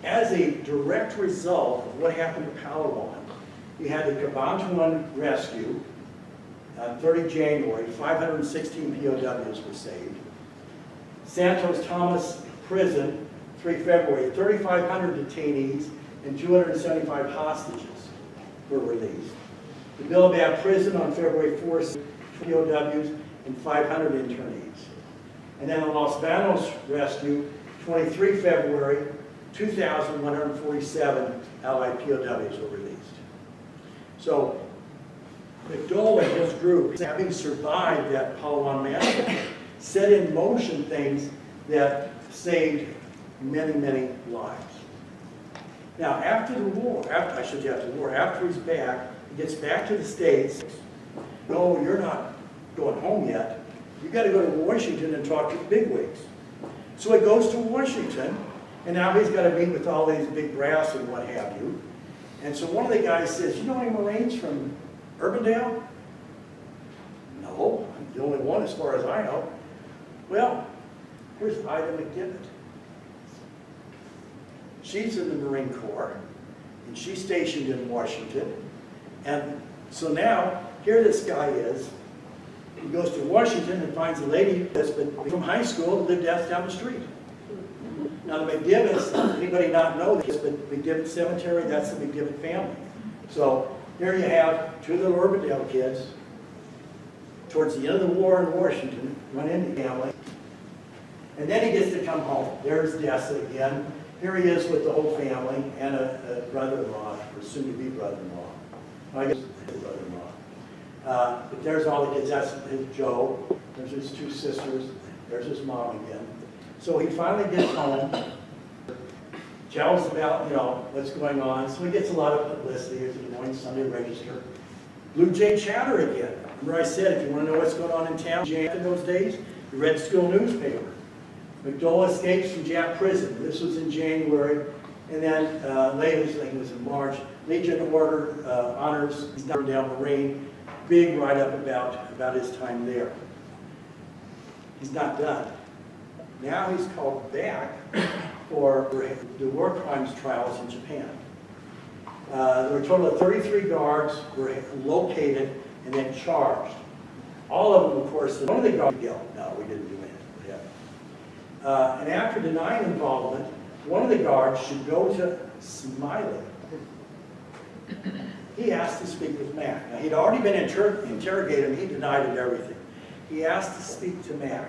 as a direct result of what happened to Palawan, you had the Cabanatuan rescue on 30 January, 516 POWs were saved. Santos Thomas Prison, 3 February, 3,500 detainees and 275 hostages were released. The Bilbao Prison on February 4th, POWs and 500 internees. And then the Los Banos rescue, 23 February, 2,147 Allied POWs were released. So McDole and his group, having survived that Palawan massacre, set in motion things that saved many, many lives. Now, after the war, after he's back, he gets back to the States. No, you're not going home yet. You got to go to Washington and talk to the bigwigs. So he goes to Washington, and now he's got to meet with all these big brass and what have you. And so one of the guys says, "You know any Marines from Urbandale?" "No, I'm the only one as far as I know." "Well, here's Ida McDivitt. She's in the Marine Corps, and she's stationed in Washington. And so now, here this guy is. He goes to Washington and finds a lady that's been from high school that lived down the street. Now the McDivitts, anybody not know this, but McDivitt Cemetery, that's the McDivitt family. So here you have two little Urbandale kids. Towards the end of the war in Washington, run into the family. And then he gets to come home. There's Dessa again. Here he is with the whole family and a brother-in-law, or soon-to-be brother-in-law. I guess his brother-in-law. But there's all the kids. That's his Joe. There's his two sisters. There's his mom again. So he finally gets home, tells about, what's going on. So he gets a lot of publicity. There's the Des Moines Sunday Register. Blue Jay chatter again. Remember I said, if you want to know what's going on in town, in those days, you read the school newspaper. McDole escapes from Jap prison. This was in January. And then later, I think it was in March, Legion Order honors, he's down Marine. Big write-up about his time there. He's not done. Now he's called back for the war crimes trials in Japan. There were a total of 33 guards were located and then charged. All of them, of course, one of the guards guilt. No, we didn't do anything. And after denying involvement, one of the guards should go to Smiley. He asked to speak with Mac. Now, he'd already been interrogated, and he denied it everything. He asked to speak to Mac.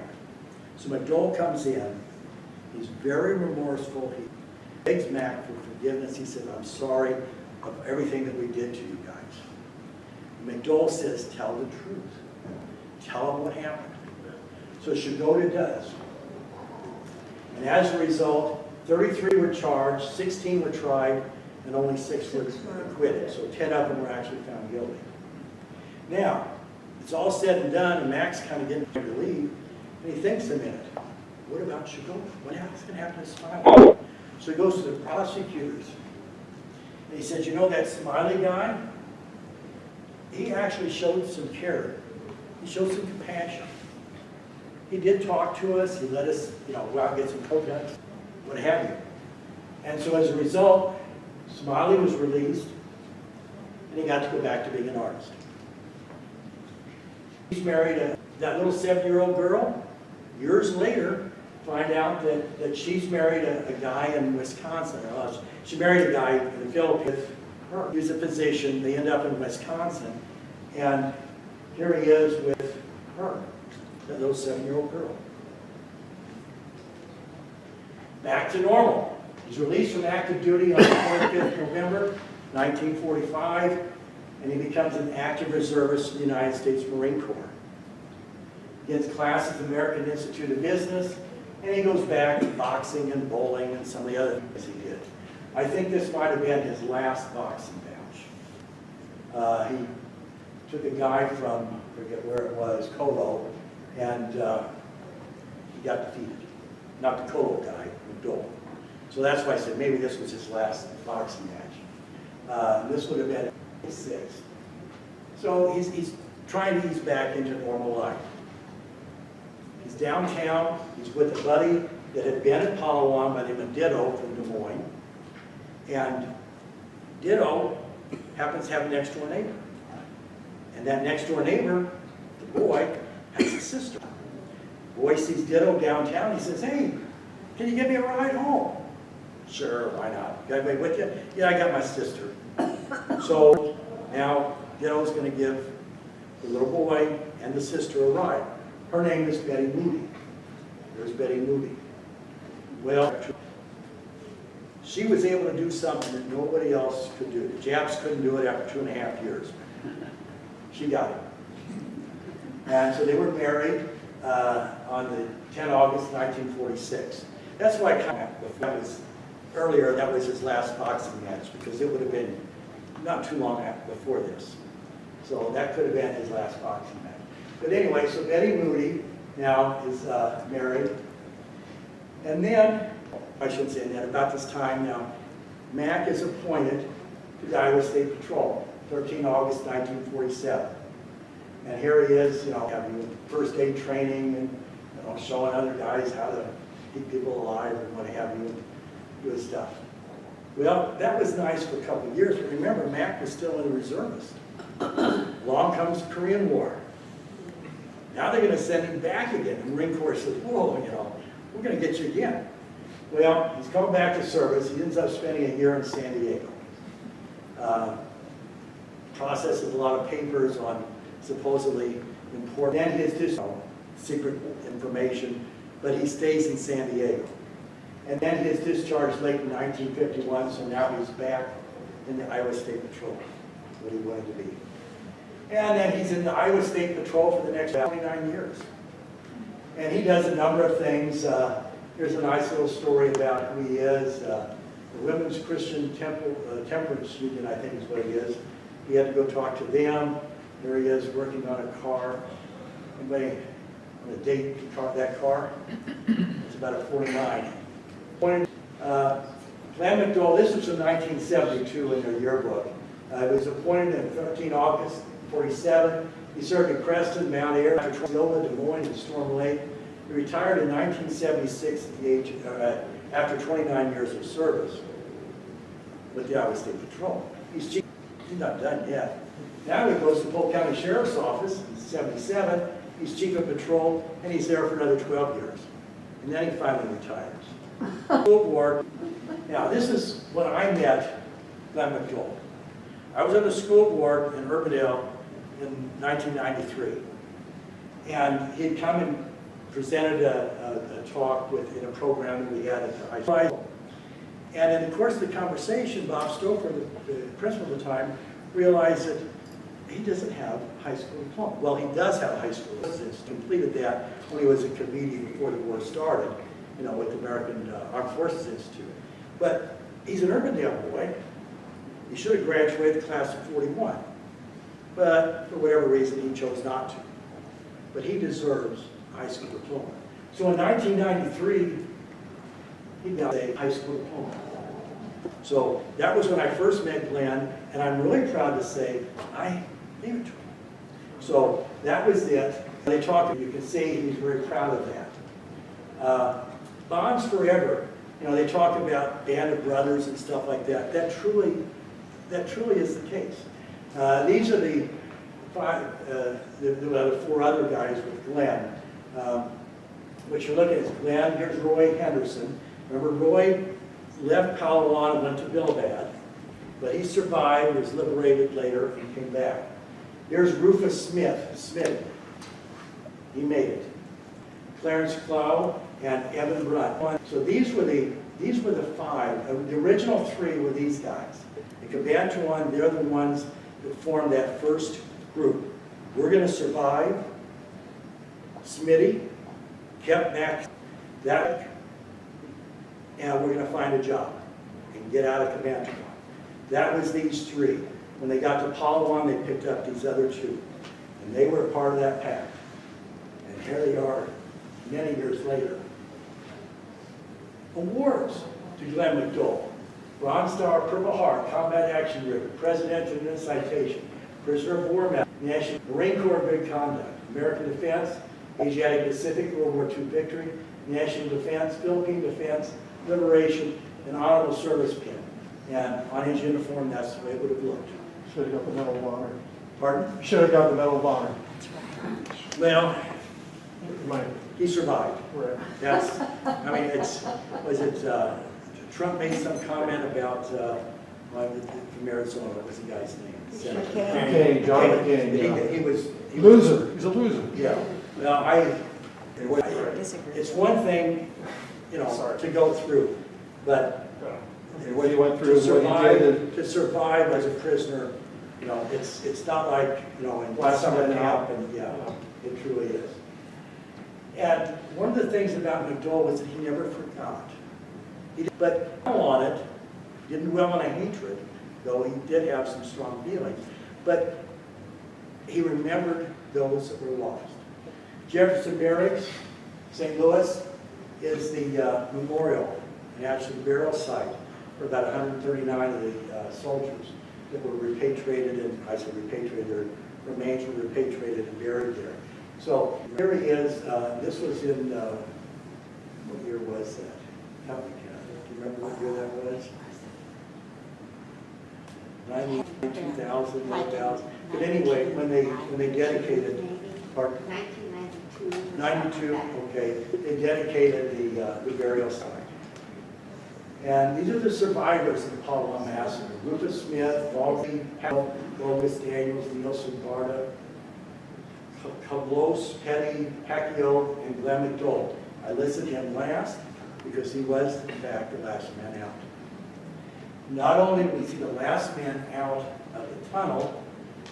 So McDole comes in. He's very remorseful. He begs Mac for forgiveness. He said, "I'm sorry of everything that we did to you guys." McDole says, "Tell the truth. Tell them what happened." So Shigoda does. And as a result, 33 were charged, 16 were tried, and only 6 were acquitted. So 10 of them were actually found guilty. Now, it's all said and done, and Mac's kind of getting ready to leave, and he thinks a minute. What about Chagall? What's going to happen to Smiley? So he goes to the prosecutors, and he says, you know that Smiley guy? He actually showed some care. He showed some compassion. He did talk to us. He let us, go out and get some coconuts, what have you. And so as a result, Smiley was released, and he got to go back to being an artist. He's married that little 7-year-old girl. Years later, find out that she's married a guy in Wisconsin. She married a guy in the Philippines. He was a physician. They end up in Wisconsin. And here he is with her, that little 7-year-old girl. Back to normal. He's released from active duty on the 25th of November, 1945, and he becomes an active reservist in the United States Marine Corps. He gets classes at the American Institute of Business, and he goes back to boxing and bowling and some of the other things he did. I think this might have been his last boxing match. He took a guy from, I forget where it was, Colo, and he got defeated. Not the Colo guy, McDole. So that's why I said maybe this was his last boxing match. This would have been 6. So he's trying to ease back into normal life. He's downtown. He's with a buddy that had been at Palawan by the name of Ditto from Des Moines. And Ditto happens to have a next-door neighbor. And that next-door neighbor, the boy, has a sister. The boy sees Ditto downtown. He says, hey, can you give me a ride home? Sure, why not? Got anybody with you? Yeah, I got my sister. So now Ditto's going to give the little boy and the sister a ride. Her name is Betty Moody. There's Betty Moody. Well, she was able to do something that nobody else could do. The Japs couldn't do it after 2.5 years. She got it. And so they were married on the 10 August 1946. That's why that was earlier, that was his last boxing match, because it would have been not too long before this. So that could have been his last boxing match. But anyway, so Betty Moody now is married. And then, I shouldn't say that, about this time now, Mac is appointed to the Iowa State Patrol, 13 August 1947. And here he is, having first aid training and showing other guys how to keep people alive and what have you, and good stuff. Well, that was nice for a couple of years, but remember, Mac was still in the reservist. Along comes the Korean War. Now they're going to send him back again. The Marine Corps says, whoa, we're going to get you again. Well, he's coming back to service. He ends up spending a year in San Diego. Processes a lot of papers on supposedly important, and his secret information, but he stays in San Diego. And then his discharge late in 1951, so now he's back in the Iowa State Patrol, what he wanted to be. And then he's in the Iowa State Patrol for the next 29 years. And he does a number of things. Here's a nice little story about who he is. The Women's Christian Temperance Union, I think is what he is. He had to go talk to them. There he is working on a car. Anybody want to date that car? It's about a 49. Glenn McDole, this was in 1972 in their yearbook. He was appointed in 13 August 47. He served at Creston, Mount Ayr, Silva, Des Moines, and Storm Lake. He retired in 1976 at the age after 29 years of service with the Iowa State Patrol. He's not done yet. Now he goes to Polk County Sheriff's Office in 77. He's chief of patrol, and he's there for another 12 years. And then he finally retires. School board. Now, this is when I met Glenn McDole. I was on the school board in Urbandale in 1993. And he had come and presented a talk in a program that we had at the high school. And in the course of the conversation, Bob Stouffer, the principal at the time, realized that he doesn't have high school diploma. Well, he does have a high school. He completed that when he was a comedian before the war started. you know, with the American Armed Forces Institute. But he's an Urbandale boy. He should have graduated the class of 41. But for whatever reason, he chose not to. But he deserves a high school diploma. So in 1993, he got a high school diploma. So that was when I first met Glenn, and I'm really proud to say I gave it to him. So that was it. They talked, you can see he's very proud of that. Bonds Forever, you know, they talk about Band of Brothers and stuff like that. That truly is the case. These are the four other guys with Glenn. What you're looking at is Glenn. Here's Roy Henderson. Remember, Roy left Palawan and went to Bilbao, but he survived, was liberated later, and came back. Here's Rufus Smith. He made it. Clarence Clow and Evan Brunt. So these were the five. The original three were these guys. The Cabantuan, they're the ones that formed that first group. We're going to survive. Smitty kept back that, and we're going to find a job and get out of Cabantuan. That was these three. When they got to Palawan, they picked up these other two, and they were a part of that pack. And here they are many years later. Awards to Glenn McDole. Bronze Star, Purple Heart, Combat Action Ribbon, Presidential Unit Citation, Prisoner of War Medal, National Marine Corps Good Conduct, American Defense, Asiatic Pacific World War II Victory, National Defense, Philippine Defense, Liberation, and Honorable Service Pin. And on his uniform, that's the way it would have looked. Should have got the Medal of Honor. Pardon? Should have got the Medal of Honor. Well, Right. he survived. Right. That's, I mean, Trump made some comment about, from Arizona, what was the guy's name? Senator McCain, John McCain, yeah. He was Loser. He's a loser. Yeah. Well, it's one thing, you know, to go through, but What he went through, to survive as a prisoner, you know, it's not like, you know, in Last summer man out. camp, and yeah, it truly is. And one of the things about McDole was that he never forgot. But on it, didn't dwell on a hatred, though he did have some strong feelings. But he remembered those that were lost. Jefferson Barracks, St. Louis, is the memorial and actually the burial site for about 139 of the soldiers that were repatriated, and I said repatriated, their remains were repatriated and buried there. So here he is. This was in, what year was that? Help me, Kathy. Do you remember what year that was? 2000, 2000. But anyway, when they dedicated, 1992. 92, okay, they dedicated the burial site. And these are the survivors of the Palawan Massacre. Rufus Smith, Walter Powell, August Daniels, Nielsen Barta, Cablos, Petty, Pacquiao, and Glenn McDole. I listed him last because he was, in fact, the last man out. Not only was he the last man out of the tunnel,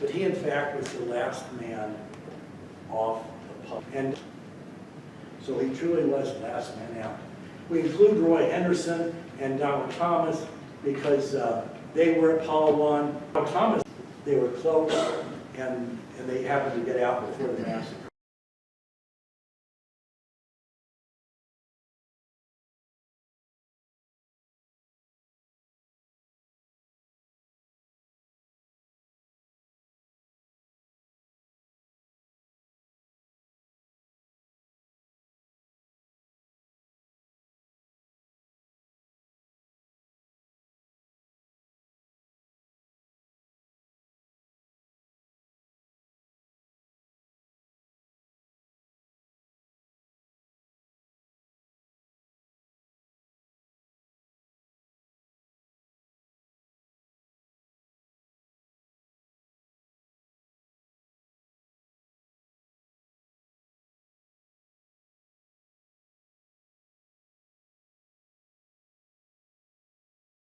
but he, in fact, was the last man off the pub. And so he truly was the last man out. We include Roy Henderson and Donald Thomas because they were at Palawan. Thomas, they were close, and they happened to get out before the massacre.